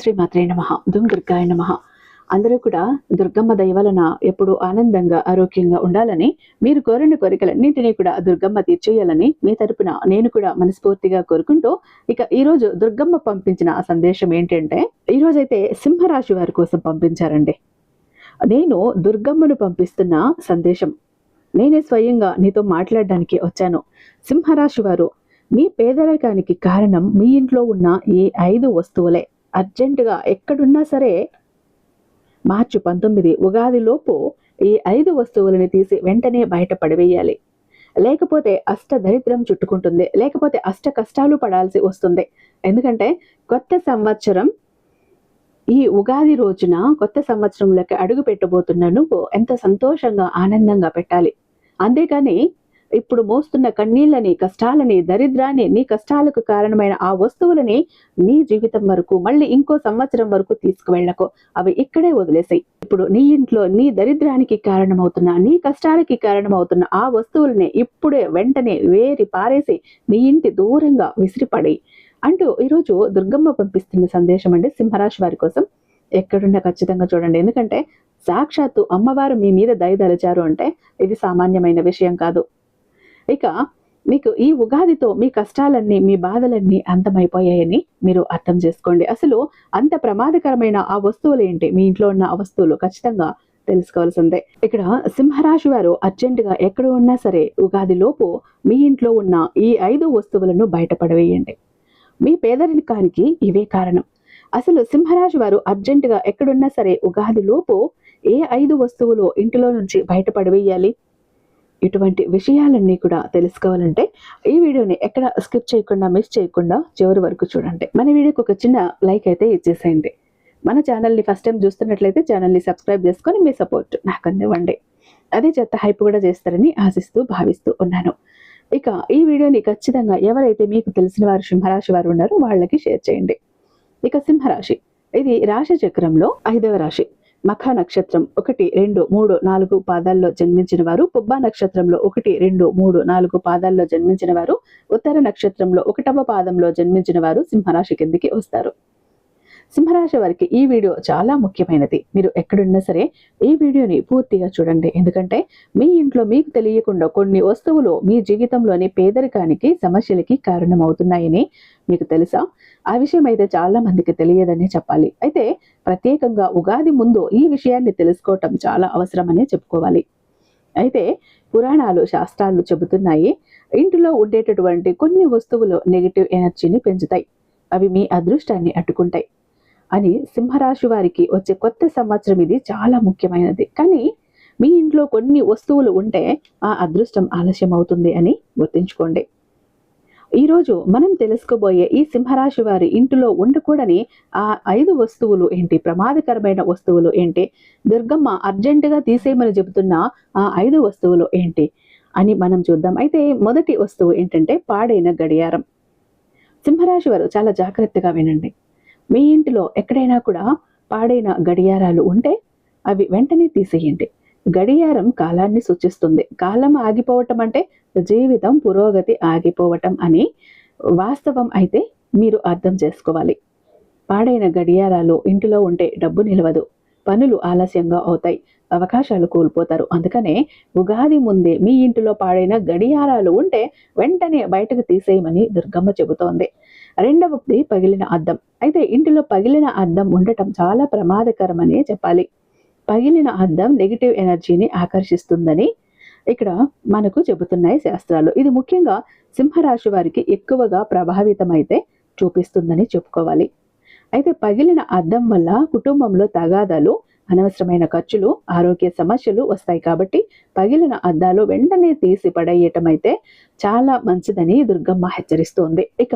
శ్రీమాత్రే నమః. దుర్గాయ నమః. అందరూ కూడా దుర్గమ్మ దయ వలన ఎప్పుడు ఆనందంగా ఆరోగ్యంగా ఉండాలని, మీరు కోరిన కోరికలన్నింటినీ కూడా దుర్గమ్మ తీర్చేయాలని మీ తరపున నేను కూడా మనస్ఫూర్తిగా కోరుకుంటూ, ఇక ఈరోజు దుర్గమ్మ పంపించిన ఆ సందేశం ఏంటంటే, ఈరోజైతే సింహరాశి వారి కోసం పంపించారండి. నేను దుర్గమ్మను పంపిస్తున్న సందేశం, నేనే స్వయంగా నీతో మాట్లాడడానికి వచ్చాను. సింహరాశి వారు, మీ పేదరికానికి కారణం మీ ఇంట్లో ఉన్న ఈ 5 వస్తువులే. అర్జెంటుగా ఎక్కడున్నా సరే మార్చి 19 ఉగాది లోపు ఈ 5 వస్తువులని తీసి వెంటనే బయట పడివేయాలి. లేకపోతే అష్ట దరిద్రం చుట్టుకుంటుంది, లేకపోతే అష్ట కష్టాలు పడాల్సి వస్తుంది. ఎందుకంటే కొత్త సంవత్సరం ఈ ఉగాది రోజున కొత్త సంవత్సరంలోకి అడుగు పెట్టబోతున్న నువ్వు ఎంత సంతోషంగా ఆనందంగా పెట్టాలి. అంతేకాని ఇప్పుడు మోస్తున్న కన్నీళ్ళని, కష్టాలని, దరిద్రాన్ని, నీ కష్టాలకు కారణమైన ఆ వస్తువులని నీ జీవితం వరకు, మళ్ళీ ఇంకో సంవత్సరం వరకు తీసుకువెళ్ళకు. అవి ఇక్కడే వదిలేసాయి. ఇప్పుడు నీ ఇంట్లో నీ దరిద్రానికి కారణమవుతున్న, నీ కష్టాలకి కారణమవుతున్న ఆ వస్తువులని ఇప్పుడే వెంటనే వేరి పారేసి నీ ఇంటి దూరంగా విసిరిపడి అంటూ ఈరోజు దుర్గమ్మ పంపిస్తున్న సందేశం అండి సింహరాశి వారి కోసం. ఎక్కడున్నా ఖచ్చితంగా చూడండి. ఎందుకంటే సాక్షాత్తు అమ్మవారు మీ మీద దయదలిచారు అంటే ఇది సామాన్యమైన విషయం కాదు. ఇక మీకు ఈ ఉగాదితో మీ కష్టాలన్నీ, మీ బాధలన్నీ అంతమైపోయాయని మీరు అర్థం చేసుకోండి. అసలు అంత ప్రమాదకరమైన ఆ వస్తువులు ఏంటి, మీ ఇంట్లో ఉన్న ఆ వస్తువులు ఖచ్చితంగా తెలుసుకోవాల్సిందే. ఇక్కడ సింహరాశి వారు అర్జెంటుగా ఎక్కడ ఉన్నా సరే ఉగాది లోపు మీ ఇంట్లో ఉన్న ఈ 5 వస్తువులను బయటపడవేయండి. మీ పేదరికానికి ఇవే కారణం. అసలు సింహరాశి వారు అర్జెంటుగా ఎక్కడున్నా సరే ఉగాది లోపు ఏ 5 వస్తువులు ఇంటిలో నుంచి బయటపడవేయాలి, ఇటువంటి విషయాలన్నీ కూడా తెలుసుకోవాలంటే ఈ వీడియోని ఎక్కడ స్కిప్ చేయకుండా, మిస్ చేయకుండా చివరి వరకు చూడండి. మన వీడియోకి ఒక చిన్న లైక్ అయితే ఇచ్చేసేయండి. మన ఛానల్ని ఫస్ట్ టైం చూస్తున్నట్లయితే ఛానల్ని సబ్స్క్రైబ్ చేసుకొని మీ సపోర్ట్ నాకు అందివ్వండి. అదే చెత్త హైప్ కూడా చేస్తారని ఆశిస్తూ భావిస్తూ ఉన్నాను. ఇక ఈ వీడియోని ఖచ్చితంగా ఎవరైతే మీకు తెలిసిన వారు సింహరాశి వారు ఉన్నారో వాళ్ళకి షేర్ చేయండి. ఇక సింహరాశి, ఇది రాశి చక్రంలో 5వ రాశి. మఖ నక్షత్రం 1, 2, 3, 4 పాదాల్లో జన్మించిన వారు, పుబ్బ నక్షత్రంలో 1, 2, 3, 4 పాదాల్లో జన్మించిన వారు, ఉత్తర నక్షత్రంలో 1వ పాదంలో జన్మించిన వారు సింహరాశి కిందికి వస్తారు. సింహరాశి వారికి ఈ వీడియో చాలా ముఖ్యమైనది. మీరు ఎక్కడున్నా సరే ఈ వీడియోని పూర్తిగా చూడండి. ఎందుకంటే మీ ఇంట్లో మీకు తెలియకుండా కొన్ని వస్తువులు మీ జీవితంలోని పేదరికానికి, సమస్యలకి కారణమవుతున్నాయని మీకు తెలుసా? ఆ విషయం అయితే చాలా మందికి తెలియదని చెప్పాలి. అయితే ప్రత్యేకంగా ఉగాది ముందు ఈ విషయాన్ని తెలుసుకోవటం చాలా అవసరమనే చెప్పుకోవాలి. అయితే పురాణాలు, శాస్త్రాలు చెబుతున్నాయి, ఇంటిలో ఉండేటటువంటి కొన్ని వస్తువులు నెగిటివ్ ఎనర్జీని పెంచుతాయి, అవి మీ అదృష్టాన్ని అడ్డుకుంటాయి అని. సింహరాశి వారికి వచ్చే కొత్త సంవత్సరం ఇది చాలా ముఖ్యమైనది. కానీ మీ ఇంట్లో కొన్ని వస్తువులు ఉంటే ఆ అదృష్టం ఆలస్యం అవుతుంది అని గుర్తుంచుకోండి. ఈరోజు మనం తెలుసుకోబోయే ఈ సింహరాశి వారి ఇంటిలో ఉండకూడని ఆ 5 వస్తువులు ఏంటి, ప్రమాదకరమైన వస్తువులు ఏంటి, దుర్గమ్మ అర్జెంటుగా తీసేయమని చెబుతున్న ఆ 5 వస్తువులు ఏంటి అని మనం చూద్దాం. అయితే మొదటి వస్తువు ఏంటంటే పాడైన గడియారం. సింహరాశి వారు చాలా జాగ్రత్తగా వినండి. మీ ఇంటిలో ఎక్కడైనా కూడా పాడైన గడియారాలు ఉంటే అవి వెంటనే తీసేయండి. గడియారం కాలాన్ని సూచిస్తుంది. కాలం ఆగిపోవటం అంటే జీవితం పురోగతి ఆగిపోవటం అని వాస్తవం. అయితే మీరు అర్థం చేసుకోవాలి. పాడైన గడియారాలు ఇంటిలో ఉంటే డబ్బు నిలవదు, పనులు ఆలస్యంగా అవుతాయి, అవకాశాలు కోల్పోతారు. అందుకనే ఉగాది ముందే మీ ఇంటిలో పాడైన గడియారాలు ఉంటే వెంటనే బయటకు తీసేయమని దుర్గమ్మ చెబుతోంది. రెండవది పగిలిన అద్దం. అయితే ఇంటిలో పగిలిన అద్దం ఉండటం చాలా ప్రమాదకరమనే చెప్పాలి. పగిలిన అద్దం నెగిటివ్ ఎనర్జీని ఆకర్షిస్తుందని ఇక్కడ మనకు చెబుతున్నాయి శాస్త్రాలు. ఇది ముఖ్యంగా సింహరాశి వారికి ఎక్కువగా ప్రభావితమైతే చూపిస్తుందని చెప్పుకోవాలి. అయితే పగిలిన అద్దం వల్ల కుటుంబంలో తగాదాలు, అనవసరమైన ఖర్చులు, ఆరోగ్య సమస్యలు వస్తాయి. కాబట్టి పగిలిన అద్దాలు వెంటనే తీసి పడేయటం అయితే చాలా మంచిదని దుర్గమ్మ హెచ్చరిస్తోంది. ఇక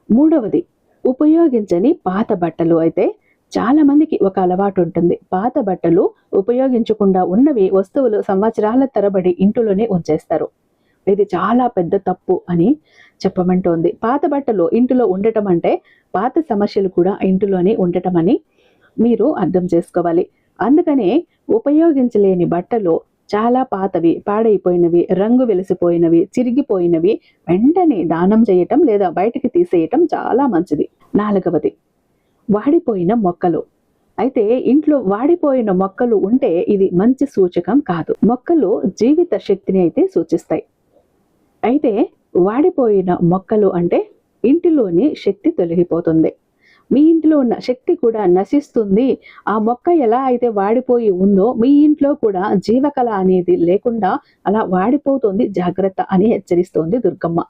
మూడవది ఉపయోగించని పాత బట్టలు. అయితే చాలా మందికి ఒక అలవాటు ఉంటుంది, పాత బట్టలు ఉపయోగించకుండా ఉన్నవి వస్తువులు సంవత్సరాల తరబడి ఇంటిలోనే ఉంచేస్తారు. ఇది చాలా పెద్ద తప్పు అని చెప్పమంటోంది. పాత బట్టలు ఇంటిలో ఉండటం అంటే పాత సమస్యలు కూడా ఇంటిలోనే ఉండటం అని మీరు అర్థం చేసుకోవాలి. అందుకనే ఉపయోగించలేని బట్టలు, చాలా పాతవి, పాడైపోయినవి, రంగు వెలిసిపోయినవి, చిరిగిపోయినవి వెంటనే దానం చేయటం లేదా బయటికి తీసేయటం చాలా మంచిది. నాలుగవది వాడిపోయిన మొక్కలు. అయితే ఇంట్లో వాడిపోయిన మొక్కలు ఉంటే ఇది మంచి సూచకం కాదు. మొక్కలు జీవిత శక్తిని అయితే సూచిస్తాయి. అయితే వాడిపోయిన మొక్కలు అంటే ఇంటిలోని శక్తి తొలగిపోతుంది. మీ ఇంట్లో ఉన్న శక్తి కూడా నశిస్తుంది. ఆ మొక్క ఎలా అయితే వాడిపోయి ఉందో మీ ఇంట్లో కూడా జీవకళ అనేది లేకుండా అలా వాడిపోతుంది, జాగ్రత్త అని హెచ్చరిస్తోంది దుర్గమ్మ.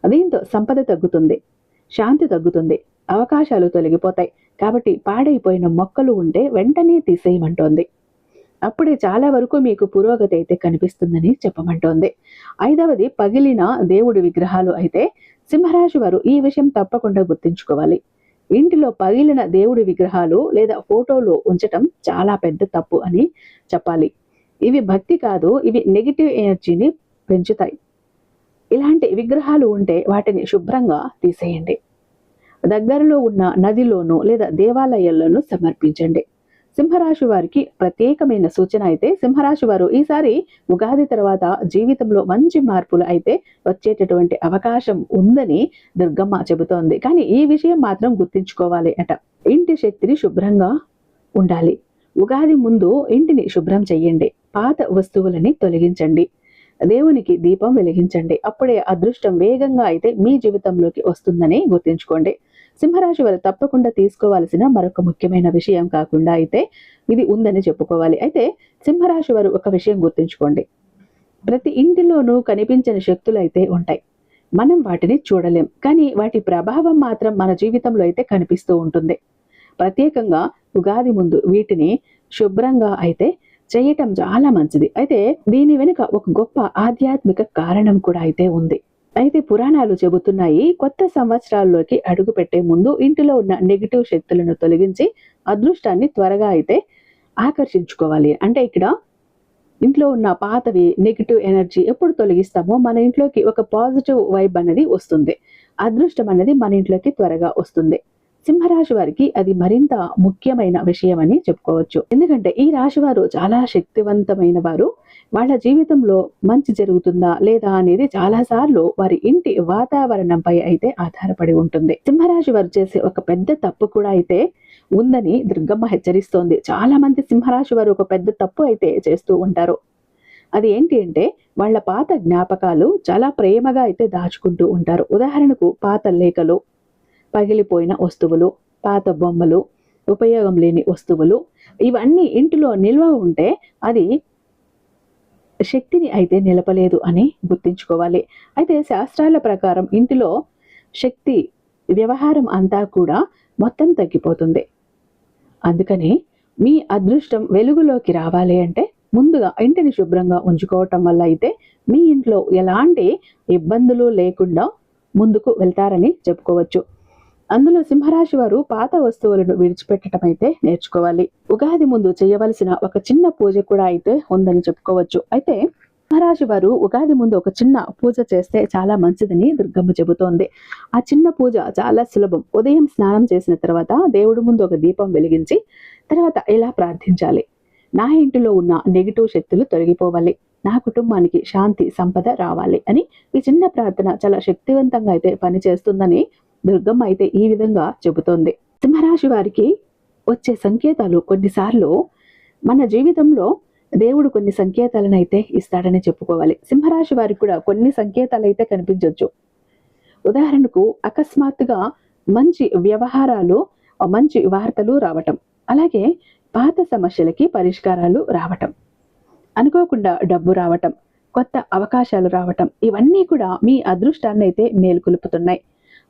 దీంతో సంపద తగ్గుతుంది, శాంతి తగ్గుతుంది, అవకాశాలు తొలగిపోతాయి. కాబట్టి పాడైపోయిన మొక్కలు ఉంటే వెంటనే తీసేయమంటోంది. అప్పుడే చాలా వరకు మీకు పురోగతి అయితే కనిపిస్తుందని చెప్పమంటోంది. 5వది పగిలిన దేవుడి విగ్రహాలు. అయితే సింహరాశి వారు ఈ విషయం తప్పకుండా గుర్తుంచుకోవాలి. ఇంటిలో పగిలిన దేవుడి విగ్రహాలు లేదా ఫోటోలు ఉంచటం చాలా పెద్ద తప్పు అని చెప్పాలి. ఇవి భక్తి కాదు, ఇవి నెగిటివ్ ఎనర్జీని పెంచుతాయి. ఇలాంటి విగ్రహాలు ఉంటే వాటిని శుభ్రంగా తీసేయండి. దగ్గరలో ఉన్న నదిలోనూ లేదా దేవాలయాల్లోనూ సమర్పించండి. సింహరాశి వారికి ప్రత్యేకమైన సూచన అయితే సింహరాశి వారు ఈసారి ఉగాది తర్వాత జీవితంలో మంచి మార్పులు అయితే వచ్చేటటువంటి అవకాశం ఉందని దుర్గమ్మ చెబుతోంది. కానీ ఈ విషయం మాత్రం గుర్తుంచుకోవాలి అట. ఇంటి శక్తిని శుభ్రంగా ఉండాలి. ఉగాది ముందు ఇంటిని శుభ్రం చెయ్యండి. పాత వస్తువులని తొలగించండి. దేవునికి దీపం వెలిగించండి. అప్పుడే అదృష్టం వేగంగా అయితే మీ జీవితంలోకి వస్తుందని గుర్తుంచుకోండి. సింహరాశి వారు తప్పకుండా తీసుకోవాల్సిన మరొక ముఖ్యమైన విషయం కాకుండా అయితే ఇది ఉందని చెప్పుకోవాలి. అయితే సింహరాశి వారు ఒక విషయం గుర్తుంచుకోండి. ప్రతి ఇంటిలోనూ కనిపించని శక్తులు అయితే ఉంటాయి. మనం వాటిని చూడలేం, కానీ వాటి ప్రభావం మాత్రం మన జీవితంలో అయితే కనిపిస్తూ ఉంటుంది. ప్రత్యేకంగా ఉగాది ముందు వీటిని శుభ్రంగా అయితే చేయటం చాలా మంచిది. అయితే దీని వెనుక ఒక గొప్ప ఆధ్యాత్మిక కారణం కూడా అయితే ఉంది. అయితే పురాణాలు చెబుతున్నాయి, కొత్త సంవత్సరాల్లోకి అడుగు పెట్టే ముందు ఇంటిలో ఉన్న నెగిటివ్ శక్తులను తొలగించి అదృష్టాన్ని త్వరగా అయితే ఆకర్షించుకోవాలి. అంటే ఇక్కడ ఇంట్లో ఉన్న పాతవి నెగిటివ్ ఎనర్జీ ఎప్పుడు తొలగిస్తామో మన ఇంట్లోకి ఒక పాజిటివ్ వైబ్ అనేది వస్తుంది. అదృష్టం అనేది మన ఇంట్లోకి త్వరగా వస్తుంది. సింహరాశి వారికి అది మరింత ముఖ్యమైన విషయం అని చెప్పుకోవచ్చు. ఎందుకంటే ఈ రాశి వారు చాలా శక్తివంతమైన వారు. వాళ్ళ జీవితంలో మంచి జరుగుతుందా లేదా అనేది చాలా సార్లు వారి ఇంటి వాతావరణంపై అయితే ఆధారపడి ఉంటుంది. సింహరాశి వారు చేసే ఒక పెద్ద తప్పు కూడా అయితే ఉందని దుర్గమ్మ హెచ్చరిస్తోంది. చాలా మంది సింహరాశి వారు ఒక పెద్ద తప్పు అయితే చేస్తూ ఉంటారు. అది ఏంటి అంటే వాళ్ళ పాత జ్ఞాపకాలు చాలా ప్రేమగా అయితే దాచుకుంటూ ఉంటారు. ఉదాహరణకు పాత లేఖలు, పగిలిపోయిన వస్తువులు, పాత బొమ్మలు, ఉపయోగం లేని వస్తువులు, ఇవన్నీ ఇంటిలో నిల్వ ఉంటే అది శక్తిని అయితే నిలపలేదు అని గుర్తుంచుకోవాలి. అయితే శాస్త్రాల ప్రకారం ఇంటిలో శక్తి వ్యవహారం అంతా కూడా మొత్తం తగ్గిపోతుంది. అందుకని మీ అదృష్టం వెలుగులోకి రావాలి అంటే ముందుగా ఇంటిని శుభ్రంగా ఉంచుకోవటం వల్ల అయితే మీ ఇంట్లో ఎలాంటి ఇబ్బందులు లేకుండా ముందుకు వెళ్తారని చెప్పుకోవచ్చు. అందులో సింహరాశి వారు పాత వస్తువులను విడిచిపెట్టడం అయితే నేర్చుకోవాలి. ఉగాది ముందు చేయవలసిన ఒక చిన్న పూజ కూడా అయితే ఉందని చెప్పుకోవచ్చు. అయితే సింహరాశి వారు ఉగాది ముందు ఒక చిన్న పూజ చేస్తే చాలా మంచిదని దుర్గమ్మ చెబుతోంది. ఆ చిన్న పూజ చాలా సులభం. ఉదయం స్నానం చేసిన తర్వాత దేవుడి ముందు ఒక దీపం వెలిగించి తర్వాత ఇలా ప్రార్థించాలి. నా ఇంటిలో ఉన్న నెగిటివ్ శక్తులు తొలగిపోవాలి, నా కుటుంబానికి శాంతి సంపద రావాలి అని ఈ చిన్న ప్రార్థన చాలా శక్తివంతంగా అయితే పనిచేస్తుందని దుర్గమ్మ అయితే ఈ విధంగా చెబుతోంది. సింహరాశి వారికి వచ్చే సంకేతాలు కొన్నిసార్లు మన జీవితంలో దేవుడు కొన్ని సంకేతాలను అయితే ఇస్తాడని చెప్పుకోవాలి. సింహరాశి వారికి కూడా కొన్ని సంకేతాలు అయితే కనిపించవచ్చు. ఉదాహరణకు అకస్మాత్తుగా మంచి వ్యవహారాలు, మంచి వార్తలు రావటం, అలాగే పాత సమస్యలకి పరిష్కారాలు రావటం, అనుకోకుండా డబ్బు రావటం, కొత్త అవకాశాలు రావటం, ఇవన్నీ కూడా మీ అదృష్టాన్ని అయితే మేలుకొలుపుతున్నాయి.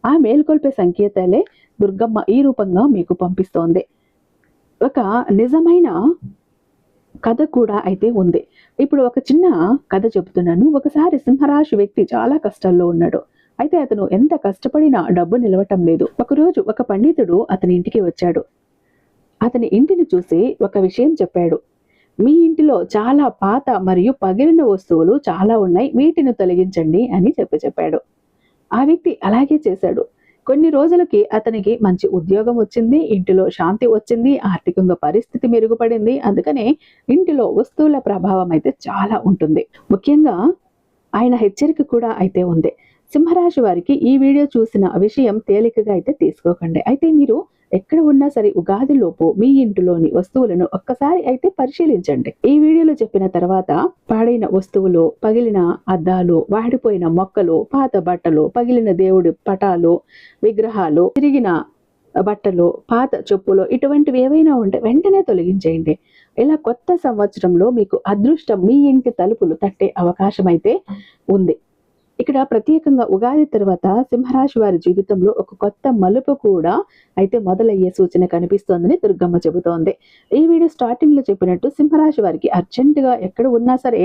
ఆ మేల్కొల్పే సంకేతాలే దుర్గమ్మ ఈ రూపంగా మీకు పంపిస్తోంది. ఒక నిజమైన కథ కూడా అయితే ఉంది. ఇప్పుడు ఒక చిన్న కథ చెబుతున్నాను. ఒకసారి సింహరాశి వ్యక్తి చాలా కష్టాల్లో ఉన్నాడు. అయితే అతను ఎంత కష్టపడినా డబ్బు నిలవటం లేదు. ఒకరోజు ఒక పండితుడు అతని ఇంటికి వచ్చాడు. అతని ఇంటిని చూసి ఒక విషయం చెప్పాడు. మీ ఇంటిలో చాలా పాత మరియు పగిలిన వస్తువులు చాలా ఉన్నాయి, వీటిని తొలగించండి అని చెప్పాడు. ఆ వ్యక్తి అలాగే చేశాడు. కొన్ని రోజులకి అతనికి మంచి ఉద్యోగం వచ్చింది, ఇంటిలో శాంతి వచ్చింది, ఆర్థికంగా పరిస్థితి మెరుగుపడింది. అందుకనే ఇంటిలో వస్తువుల ప్రభావం అయితే చాలా ఉంటుంది. ముఖ్యంగా ఆయన హెచ్చరిక కూడా అయితే ఉంది. సింహరాశి వారికి ఈ వీడియో చూసిన విషయం తేలికగా అయితే తీసుకోకండి. అయితే మీరు ఎక్కడ ఉన్నా సరే ఉగాదిలోపు మీ ఇంటిలోని వస్తువులను ఒక్కసారి అయితే పరిశీలించండి. ఈ వీడియోలో చెప్పిన తర్వాత పాడైన వస్తువులు, పగిలిన అద్దాలు, వాడిపోయిన మొక్కలు, పాత బట్టలు, పగిలిన దేవుడి పటాలు, విగ్రహాలు, తిరిగిన బట్టలు, పాత చెప్పులు ఇటువంటివి ఏవైనా ఉంటే వెంటనే తొలగించేయండి. ఇలా కొత్త సంవత్సరంలో మీకు అదృష్టం మీ ఇంటి తలుపులు తట్టే అవకాశం అయితే ఉంది. ఇక్కడ ప్రత్యేకంగా ఉగాది తర్వాత సింహరాశి వారి జీవితంలో ఒక కొత్త మలుపు కూడా అయితే మొదలయ్యే సూచన కనిపిస్తోందని దుర్గమ్మ చెబుతోంది. ఈ వీడియో స్టార్టింగ్ లో చెప్పినట్టు సింహరాశి వారికి అర్జెంటుగా ఎక్కడ ఉన్నా సరే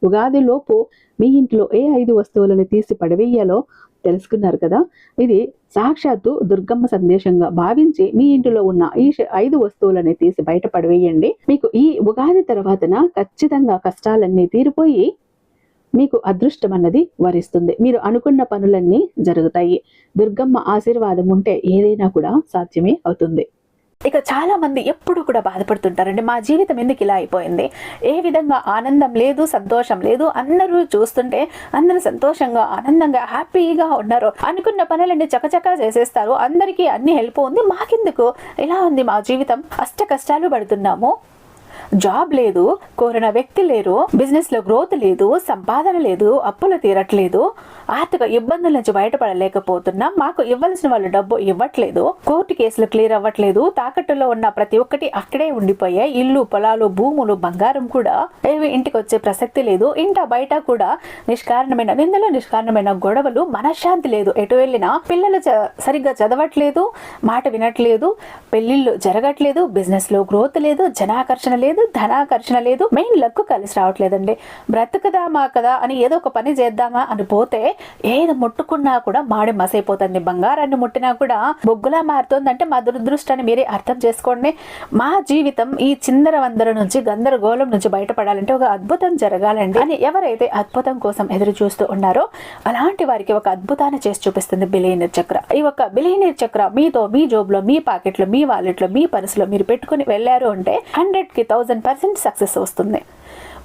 ఉగాది లోపు మీ ఇంట్లో ఏ 5 వస్తువులను తీసి పడవేయాలో తెలుసుకున్నారు కదా. ఇది సాక్షాత్తు దుర్గమ్మ సందేశంగా భావించి మీ ఇంటిలో ఉన్న ఈ 5 వస్తువులని తీసి బయట పడవేయండి. మీకు ఈ ఉగాది తర్వాతన ఖచ్చితంగా కష్టాలన్నీ తీరిపోయి మీకు అదృష్టం అన్నది వరిస్తుంది. మీరు అనుకున్న పనులన్నీ జరుగుతాయి. దుర్గమ్మ ఆశీర్వాదం ఉంటే ఏదైనా కూడా సాధ్యమే అవుతుంది. ఇక చాలా మంది ఎప్పుడు కూడా బాధపడుతుంటారండి, మా జీవితం ఎందుకు ఇలా అయిపోయింది, ఏ విధంగా ఆనందం లేదు, సంతోషం లేదు, అందరూ చూస్తుంటే అందరూ సంతోషంగా ఆనందంగా హ్యాపీగా ఉన్నారు, అనుకున్న పనులన్నీ చకచకా చేసేస్తారు, అందరికీ అన్ని హెల్ప్ ఉంది, మాకెందుకు ఇలా ఉంది మా జీవితం, అష్ట కష్టాలు పడుతున్నాము, జాబ్ లేదు, కోరిన వ్యక్తి లేరు, బిజినెస్ లో గ్రోత్ లేదు, సంపాదన లేదు, అప్పులు తీరట్లేదు, ఆర్థిక ఇబ్బందుల నుంచి బయటపడలేకపోతున్నాం, మాకు ఇవ్వాల్సిన వాళ్ళు డబ్బు ఇవ్వట్లేదు, కోర్టు కేసులు క్లియర్ అవ్వట్లేదు, తాకట్టులో ఉన్న ప్రతి ఒక్కటి అక్కడే ఉండిపోయాయి, ఇల్లు, పొలాలు, భూములు, బంగారం కూడా ఏవి ఇంటికి వచ్చే ప్రసక్తి లేదు, ఇంట బయట కూడా నిష్కారణమైన నిందలు, నిష్కారణమైన గొడవలు, మనశ్శాంతి లేదు, ఎటు వెళ్ళినా పిల్లలు సరిగ్గా చదవట్లేదు, మాట వినట్లేదు, పెళ్లిళ్ళు జరగట్లేదు, బిజినెస్ లో గ్రోత్ లేదు, జనాకర్షణ లేదు, ధనాకర్షణ లేదు, మెయిన్ లక్ కలిసి రావట్లేదండి. బ్రతుకుదామా కదా అని ఏదో ఒక పని చేద్దామా అని పోతే ఏది ముట్టుకున్నా కూడా మాడి మసైపోతుంది, బంగారాన్ని ముట్టినా కూడా బొగ్గులా మారుతుందంటే మా దురదృష్టాన్ని మీరే అర్థం చేసుకోండి. మా జీవితం ఈ చిందర వందర నుంచి, గందరగోళం నుంచి బయటపడాలంటే ఒక అద్భుతం జరగాలండి అని ఎవరైతే అద్భుతం కోసం ఎదురు చూస్తూ ఉన్నారో అలాంటి వారికి ఒక అద్భుతాన్ని చేసి చూపిస్తుంది బిలియనీర్ చక్ర. ఈ ఒక బిలియనీర్ చక్ర మీతో, మీ జోబులో, మీ పాకెట్లో, మీ వాలెట్లో, మీ పర్సులో మీరు పెట్టుకుని వెళ్ళారు అంటే 100కి 1000% సక్సెస్ వస్తుంది.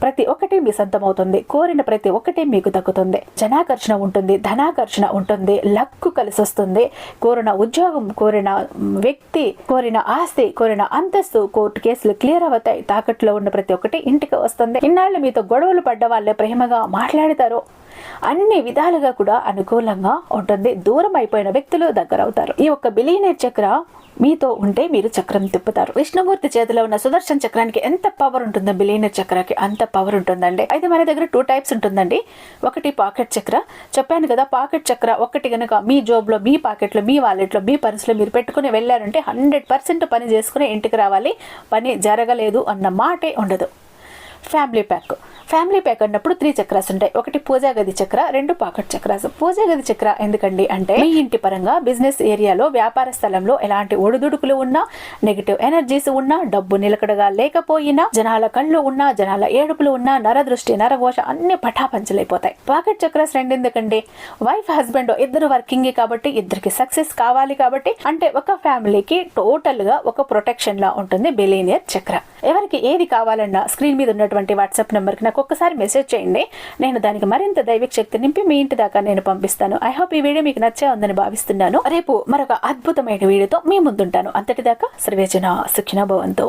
ప్రతి ఒక్కటి మీ సొంతమవుతుంది, కోరిన ప్రతి ఒక్కటి మీకు దక్కుతుంది, జనాకర్షణ ఉంటుంది, ధనాకర్షణ ఉంటుంది, లక్కు కలిసి వస్తుంది, కోరిన ఉద్యోగం, కోరిన వ్యక్తి, కోరిన ఆస్తి, కోరిన అంతస్తు, కోర్టు కేసులు క్లియర్ అవుతాయి, తాకట్లో ఉన్న ప్రతి ఒక్కటి ఇంటికి వస్తుంది. ఇన్నాళ్ళు మీతో గొడవలు పడ్డ వాళ్ళే ప్రేమగా మాట్లాడతారు, అన్ని విధాలుగా కూడా అనుకూలంగా ఉంటుంది, దూరం అయిపోయిన వ్యక్తులు దగ్గర అవుతారు. ఈ ఒక్క బిలియనీర్ చక్ర మీతో ఉంటే మీరు చక్రం తిప్పుతారు. విష్ణుమూర్తి చేతిలో ఉన్న సుదర్శన చక్రానికి ఎంత పవర్ ఉంటుందో బిలియనీర్ చక్రానికి అంత పవర్ ఉంటుందండి. అయితే మన దగ్గర 2 టైప్స్ ఉంటుందండి. ఒకటి పాకెట్ చక్ర, చెప్పాను కదా, పాకెట్ చక్ర ఒకటి గనుక మీ జోబులో, మీ పాకెట్లో, మీ వాలెట్లో, మీ పర్సులో మీరు పెట్టుకుని వెళ్ళారంటే 100% పని చేసుకుని ఇంటికి రావాలి, పని జరగలేదు అన్న మాటే ఉండదు. ఫ్యామిలీ ప్యాక్ అన్నప్పుడు 3 చక్రాస్ ఉంటాయి. ఒకటి పూజా గది చక్ర, 2 పాకెట్ చక్రాస్. పూజా గది చక్ర ఎందుకండి అంటే మీ ఇంటి పరంగా, బిజినెస్ ఏరియాలో, వ్యాపార స్థలంలో ఎలాంటి ఒడిదుడుకులు ఉన్నా, నెగిటివ్ ఎనర్జీస్ ఉన్నా, డబ్బు నిలకడగా లేకపోయినా, జనాల కళ్ళు ఉన్నా, జనాల ఏడుపులు ఉన్నా, నరదృష్టి, నరఘోష అన్ని పటాపంచలైపోతాయి. పాకెట్ చక్రాస్ 2 ఎందుకండి, వైఫ్ హస్బెండ్ ఇద్దరు వర్కింగ్ కాబట్టి, ఇద్దరికి సక్సెస్ కావాలి కాబట్టి, అంటే ఒక ఫ్యామిలీకి టోటల్ గా ఒక ప్రొటెక్షన్ లా ఉంటుంది బిలియనీర్ చక్ర. ఎవరికి ఏది కావాలన్నా స్క్రీన్ మీద ఉన్నటువంటి వాట్సాప్ నెంబర్ కి నాకు ఒక్కసారి మెసేజ్ చేయండి, నేను దానికి మరింత దైవిక శక్తి నింపి మీ ఇంటి దాకా నేను పంపిస్తాను. ఐ హోప్ ఈ వీడియో మీకు నచ్చే ఉందని భావిస్తున్నాను. రేపు మరొక అద్భుతమైన వీడియోతో మీ ముందుంటాను. అంతటిదాకా సర్వేజన సుఖినో భవంతు.